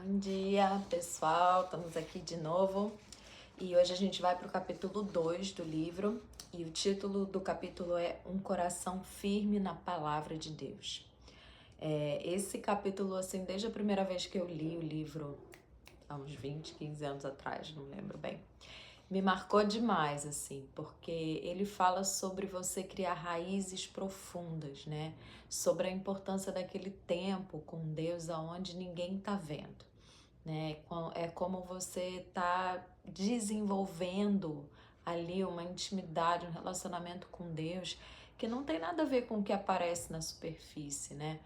Bom dia, pessoal. Estamos aqui de novo e hoje a gente vai para o capítulo 2 do livro e o título do capítulo é Um Coração Firme na Palavra de Deus. Esse capítulo, assim, desde a primeira vez que eu li o livro, há uns 20, 15 anos atrás, não lembro bem, me marcou demais, assim, porque ele fala sobre você criar raízes profundas, né? Sobre a importância daquele tempo com Deus aonde ninguém tá vendo, né? É como você tá desenvolvendo ali uma intimidade, um relacionamento com Deus que não tem nada a ver com o que aparece na superfície, né?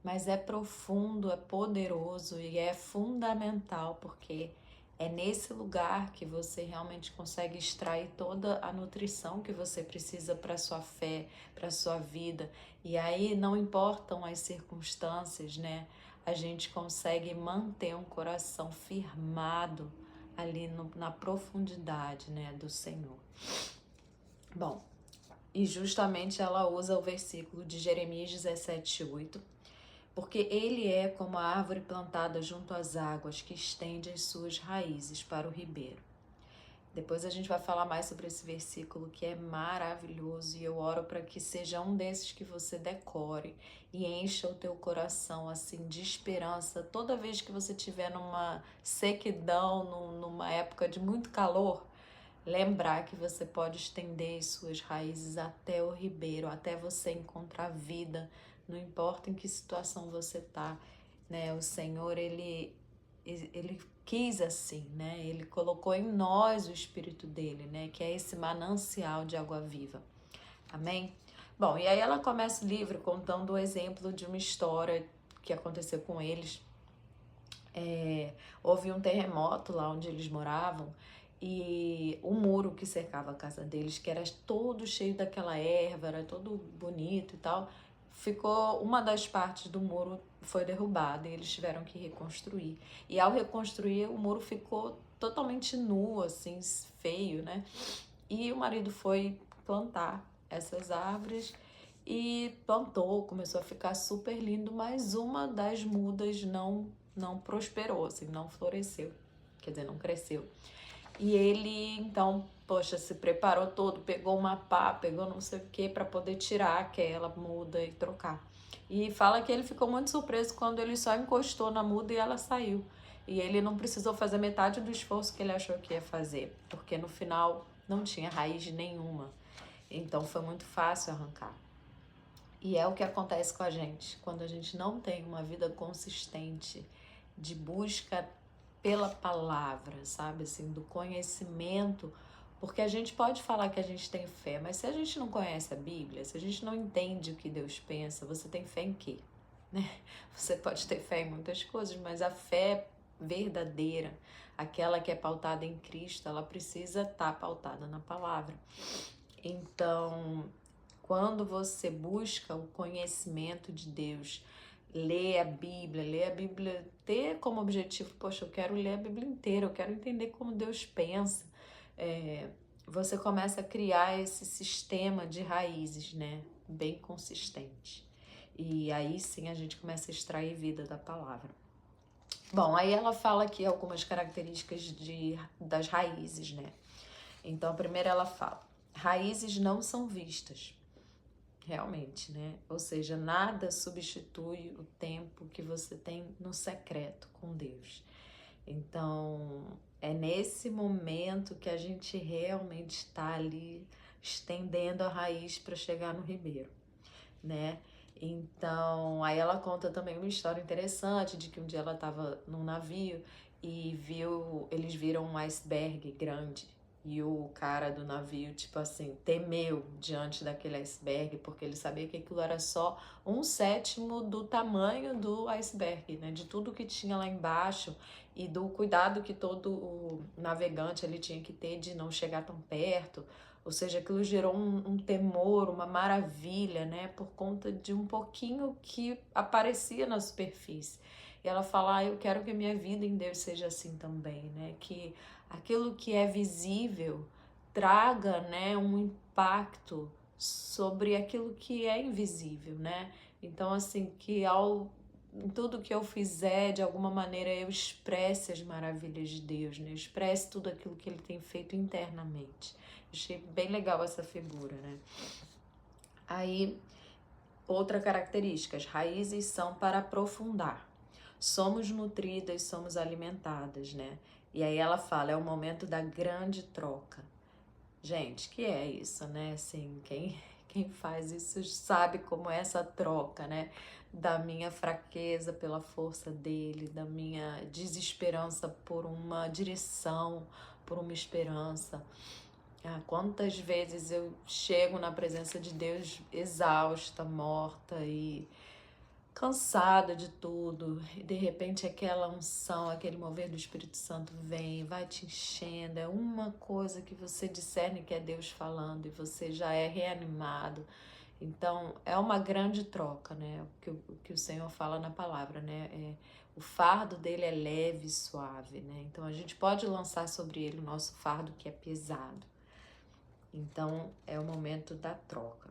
Mas é profundo, é poderoso e é fundamental, porque é nesse lugar que você realmente consegue extrair toda a nutrição que você precisa para sua fé, para sua vida. E aí não importam as circunstâncias, né? A gente consegue manter um coração firmado ali na profundidade, né, do Senhor. Bom, e justamente ela usa o versículo de Jeremias 17:8, porque ele é como a árvore plantada junto às águas, que estende as suas raízes para o ribeiro. Depois a gente vai falar mais sobre esse versículo que é maravilhoso e eu oro para que seja um desses que você decore e encha o teu coração assim de esperança toda vez que você estiver numa sequidão, numa época de muito calor. Lembrar que você pode estender as suas raízes até o ribeiro, até você encontrar vida, não importa em que situação você tá, né? O Senhor, ele quis assim, né? Ele colocou em nós o Espírito dele, né? Que é esse manancial de água viva. Amém? Bom, e aí ela começa o livro contando o exemplo de uma história que aconteceu com eles. Houve um terremoto lá onde eles moravam e o muro que cercava a casa deles, que era todo cheio daquela erva, era todo bonito e tal, ficou, uma das partes do muro foi derrubada e eles tiveram que reconstruir. E ao reconstruir, o muro ficou totalmente nu, assim, feio, né? E o marido foi plantar essas árvores e plantou, começou a ficar super lindo, mas uma das mudas não prosperou, assim, não floresceu, quer dizer, não cresceu. E ele, então, poxa, se preparou todo, pegou uma pá, pegou não sei o que para poder tirar aquela muda e trocar. E fala que ele ficou muito surpreso quando ele só encostou na muda e ela saiu. E ele não precisou fazer metade do esforço que ele achou que ia fazer, porque no final não tinha raiz nenhuma. Então foi muito fácil arrancar. E é o que acontece com a gente quando a gente não tem uma vida consistente de busca pela palavra, sabe, assim, do conhecimento, porque a gente pode falar que a gente tem fé, mas se a gente não conhece a Bíblia, se a gente não entende o que Deus pensa, você tem fé em quê? Né? Você pode ter fé em muitas coisas, mas a fé verdadeira, aquela que é pautada em Cristo, ela precisa estar pautada na palavra. Então, quando você busca o conhecimento de Deus, lê a Bíblia, ter como objetivo, poxa, eu quero ler a Bíblia inteira, eu quero entender como Deus pensa. Você começa a criar esse sistema de raízes, né? Bem consistente. E aí sim a gente começa a extrair vida da palavra. Bom, aí ela fala aqui algumas características das raízes, né? Então, a primeira ela fala: raízes não são vistas. Realmente, né? Ou seja, nada substitui o tempo que você tem no secreto com Deus. Então, é nesse momento que a gente realmente está ali estendendo a raiz para chegar no ribeiro, né? Então, aí ela conta também uma história interessante de que um dia ela estava num navio e eles viram um iceberg grande. E o cara do navio, tipo assim, temeu diante daquele iceberg, porque ele sabia que aquilo era só 1/7 do tamanho do iceberg, né? De tudo que tinha lá embaixo e do cuidado que todo o navegante ele tinha que ter de não chegar tão perto. Ou seja, aquilo gerou um temor, uma maravilha, né? Por conta de um pouquinho que aparecia na superfície. E ela fala: eu quero que a minha vida em Deus seja assim também, né? Que aquilo que é visível traga, né, um impacto sobre aquilo que é invisível, né? Então, assim, que ao em tudo que eu fizer, de alguma maneira eu expresse as maravilhas de Deus, né? Eu expresse tudo aquilo que ele tem feito internamente. Achei bem legal essa figura, né? Aí, outra característica, as raízes são para aprofundar. Somos nutridas, somos alimentadas, né? E aí ela fala, é o momento da grande troca. Gente, que é isso, né? Assim, quem faz isso sabe como é essa troca, né? Da minha fraqueza pela força dele, da minha desesperança por uma direção, por uma esperança. Ah, quantas vezes eu chego na presença de Deus exausta, morta e cansada de tudo, e de repente aquela unção, aquele mover do Espírito Santo vem, vai te enchendo, é uma coisa que você discerne que é Deus falando e você já é reanimado. Então é uma grande troca, né? O que o Senhor fala na palavra, né? O fardo dele é leve e suave, né? Então a gente pode lançar sobre ele o nosso fardo que é pesado. Então é o momento da troca.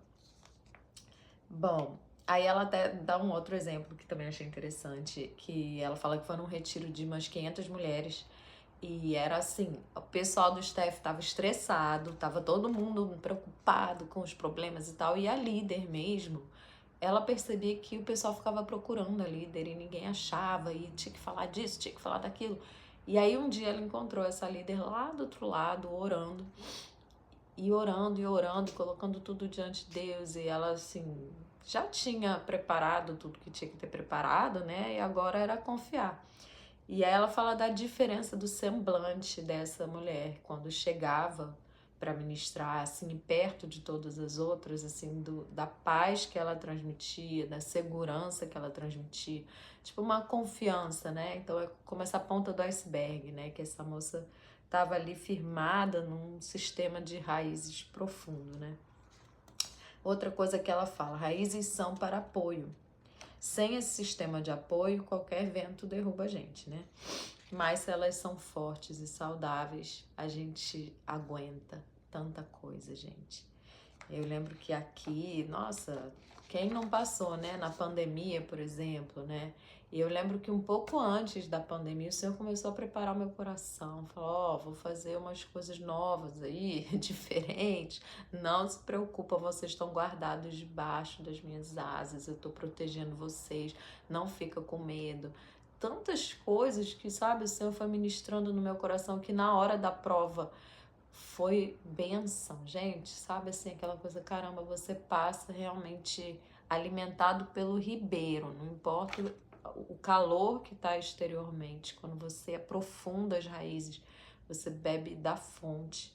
Bom, aí ela até dá um outro exemplo que também achei interessante, que ela fala que foi num retiro de umas 500 mulheres e era assim, o pessoal do staff estava estressado, estava todo mundo preocupado com os problemas e tal, e a líder mesmo, ela percebia que o pessoal ficava procurando a líder e ninguém achava, e tinha que falar disso, tinha que falar daquilo. E aí um dia ela encontrou essa líder lá do outro lado, orando, e orando, colocando tudo diante de Deus, e ela assim já tinha preparado tudo que tinha que ter preparado, né? E agora era confiar. E aí ela fala da diferença do semblante dessa mulher quando chegava para ministrar, assim, perto de todas as outras, assim, da paz que ela transmitia, da segurança que ela transmitia, tipo uma confiança, né? Então é como essa ponta do iceberg, né? Que essa moça estava ali firmada num sistema de raízes profundo, né? Outra coisa que ela fala, raízes são para apoio. Sem esse sistema de apoio, qualquer vento derruba a gente, né? Mas se elas são fortes e saudáveis, a gente aguenta tanta coisa, gente. Eu lembro que aqui, nossa, quem não passou, né? Na pandemia, por exemplo, né? E eu lembro que um pouco antes da pandemia, o Senhor começou a preparar o meu coração. Falou, ó, vou fazer umas coisas novas aí, diferentes. Não se preocupa, vocês estão guardados debaixo das minhas asas. Eu tô protegendo vocês. Não fica com medo. Tantas coisas que, sabe, o Senhor foi ministrando no meu coração que na hora da prova foi bênção, gente, sabe assim, aquela coisa, caramba, você passa realmente alimentado pelo ribeiro, não importa o calor que está exteriormente, quando você aprofunda as raízes, você bebe da fonte,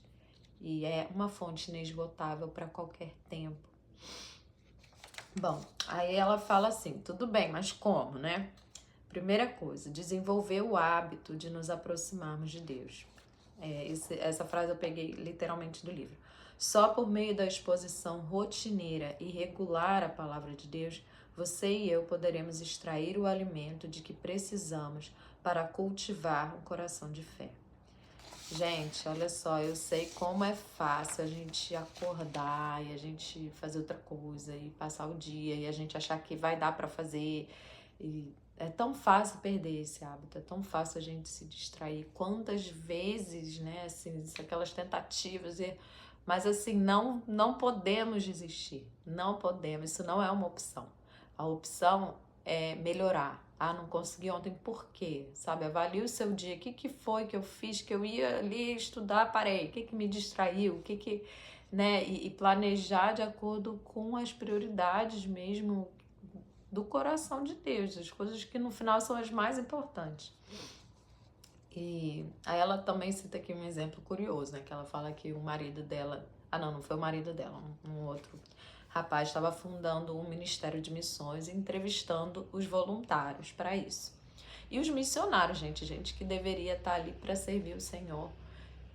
e é uma fonte inesgotável para qualquer tempo. Bom, aí ela fala assim, tudo bem, mas como, né? Primeira coisa, desenvolver o hábito de nos aproximarmos de Deus. Essa frase eu peguei literalmente do livro. Só por meio da exposição rotineira e regular à palavra de Deus, você e eu poderemos extrair o alimento de que precisamos para cultivar um coração de fé. Gente, olha só, eu sei como é fácil a gente acordar e a gente fazer outra coisa e passar o dia e a gente achar que vai dar para fazer. E é tão fácil perder esse hábito, é tão fácil a gente se distrair. Quantas vezes, né, assim, aquelas tentativas, mas assim, não podemos desistir, não podemos, isso não é uma opção. A opção é melhorar. Ah, não consegui ontem, por quê? Sabe, avalie o seu dia, o que foi que eu fiz, que eu ia ali estudar, parei, o que me distraiu, né, e planejar de acordo com as prioridades mesmo do coração de Deus, as coisas que no final são as mais importantes. E aí ela também cita aqui um exemplo curioso, né? Que ela fala que o marido dela... Ah, não foi o marido dela, um outro rapaz estava fundando um ministério de missões e entrevistando os voluntários para isso. E os missionários, gente que deveria estar ali para servir o Senhor,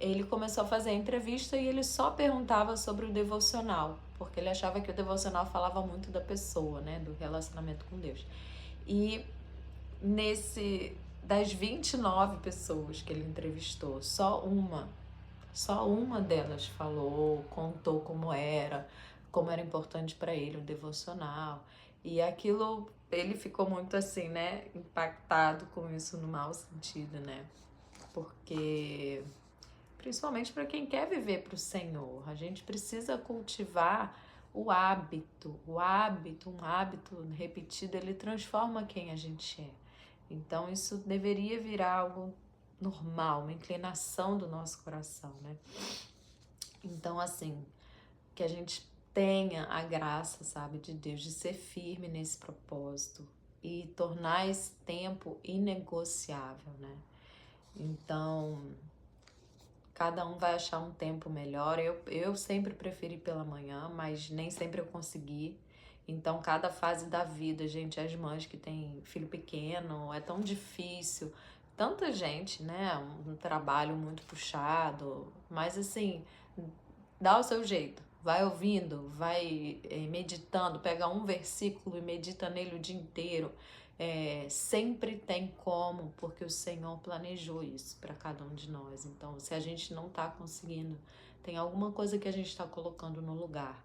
ele começou a fazer a entrevista e ele só perguntava sobre o devocional, porque ele achava que o devocional falava muito da pessoa, né, do relacionamento com Deus. E das 29 pessoas que ele entrevistou, só uma delas falou, contou como era importante para ele o devocional. E aquilo ele ficou muito assim, né, impactado com isso no mau sentido, né? Porque, principalmente para quem quer viver para o Senhor, a gente precisa cultivar um hábito repetido, ele transforma quem a gente é. Então isso deveria virar algo normal, uma inclinação do nosso coração, né? Então, assim, que a gente tenha a graça, sabe, de Deus, de ser firme nesse propósito e tornar esse tempo inegociável, né? Então, cada um vai achar um tempo melhor. Eu sempre preferi pela manhã, mas nem sempre eu consegui. Então, cada fase da vida, gente, as mães que têm filho pequeno, é tão difícil. Tanta gente, né? Um trabalho muito puxado, mas assim, dá o seu jeito. Vai ouvindo, vai meditando, pega um versículo e medita nele o dia inteiro. Sempre tem como, porque o Senhor planejou isso para cada um de nós. Então, se a gente não está conseguindo, tem alguma coisa que a gente está colocando no lugar.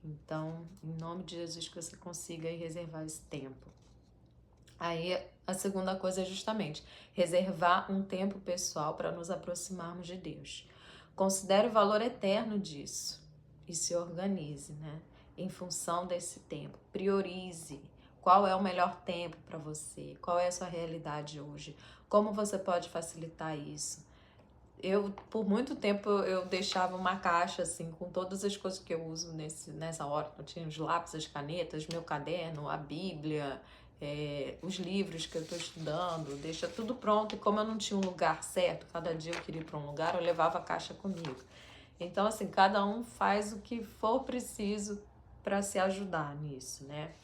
Então, em nome de Jesus, que você consiga reservar esse tempo. Aí, a segunda coisa é justamente reservar um tempo pessoal para nos aproximarmos de Deus. Considere o valor eterno disso e se organize, né? Em função desse tempo. Priorize. Qual é o melhor tempo para você? Qual é a sua realidade hoje? Como você pode facilitar isso? Por muito tempo, eu deixava uma caixa, assim, com todas as coisas que eu uso nessa hora. Eu tinha os lápis, as canetas, meu caderno, a Bíblia, os livros que eu estou estudando, deixa tudo pronto. E como eu não tinha um lugar certo, cada dia eu queria ir para um lugar, eu levava a caixa comigo. Então, assim, cada um faz o que for preciso para se ajudar nisso, né?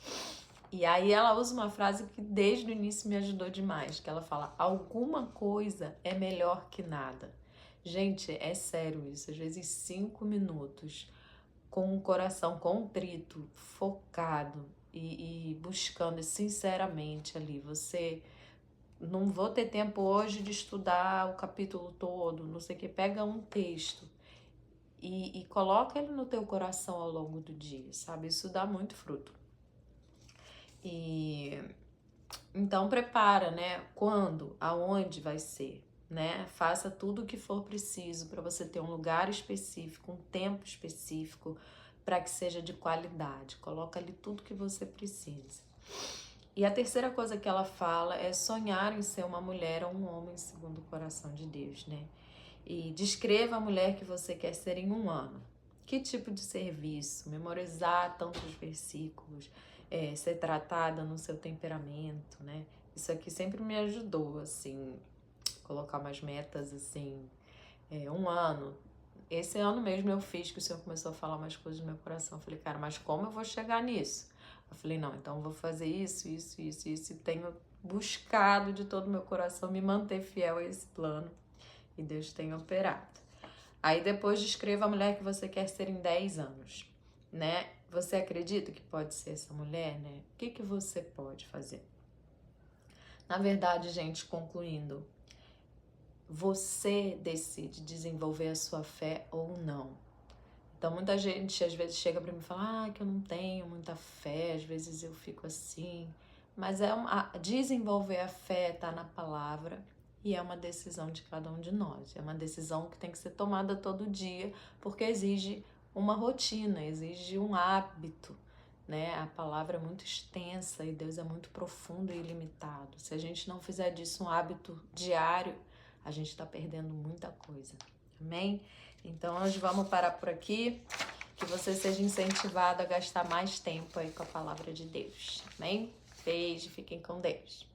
E aí ela usa uma frase que desde o início me ajudou demais, que ela fala: alguma coisa é melhor que nada. Gente, é sério isso. Às vezes 5 minutos com o coração contrito, focado e buscando sinceramente ali. Você, não vou ter tempo hoje de estudar o capítulo todo, não sei o que. Pega um texto e coloca ele no teu coração ao longo do dia, sabe? Isso dá muito fruto. E então prepara, né? Quando, aonde vai ser, né? Faça tudo o que for preciso para você ter um lugar específico, um tempo específico, para que seja de qualidade. Coloca ali tudo que você precisa. E a terceira coisa que ela fala é sonhar em ser uma mulher ou um homem segundo o coração de Deus, né? E descreva a mulher que você quer ser em 1 ano. Que tipo de serviço? Memorizar tantos versículos, ser tratada no seu temperamento, né? Isso aqui sempre me ajudou, assim, colocar umas metas, assim, 1 ano. Esse ano mesmo eu fiz, que o Senhor começou a falar umas coisas no meu coração. Eu falei, cara, mas como eu vou chegar nisso? Eu falei, não, então eu vou fazer isso. E tenho buscado de todo o meu coração me manter fiel a esse plano. E Deus tem operado. Aí depois descreva a mulher que você quer ser em 10 anos, né? Você acredita que pode ser essa mulher, né? O que você pode fazer? Na verdade, gente, concluindo, você decide desenvolver a sua fé ou não. Então, muita gente às vezes chega para mim e fala, que eu não tenho muita fé, às vezes eu fico assim. Mas desenvolver a fé está na palavra e é uma decisão de cada um de nós. É uma decisão que tem que ser tomada todo dia, porque exige uma rotina, exige um hábito, né? A palavra é muito extensa e Deus é muito profundo e ilimitado. Se a gente não fizer disso um hábito diário, a gente está perdendo muita coisa. Amém? Então, nós vamos parar por aqui. Que você seja incentivado a gastar mais tempo aí com a palavra de Deus. Amém? Beijo, fiquem com Deus.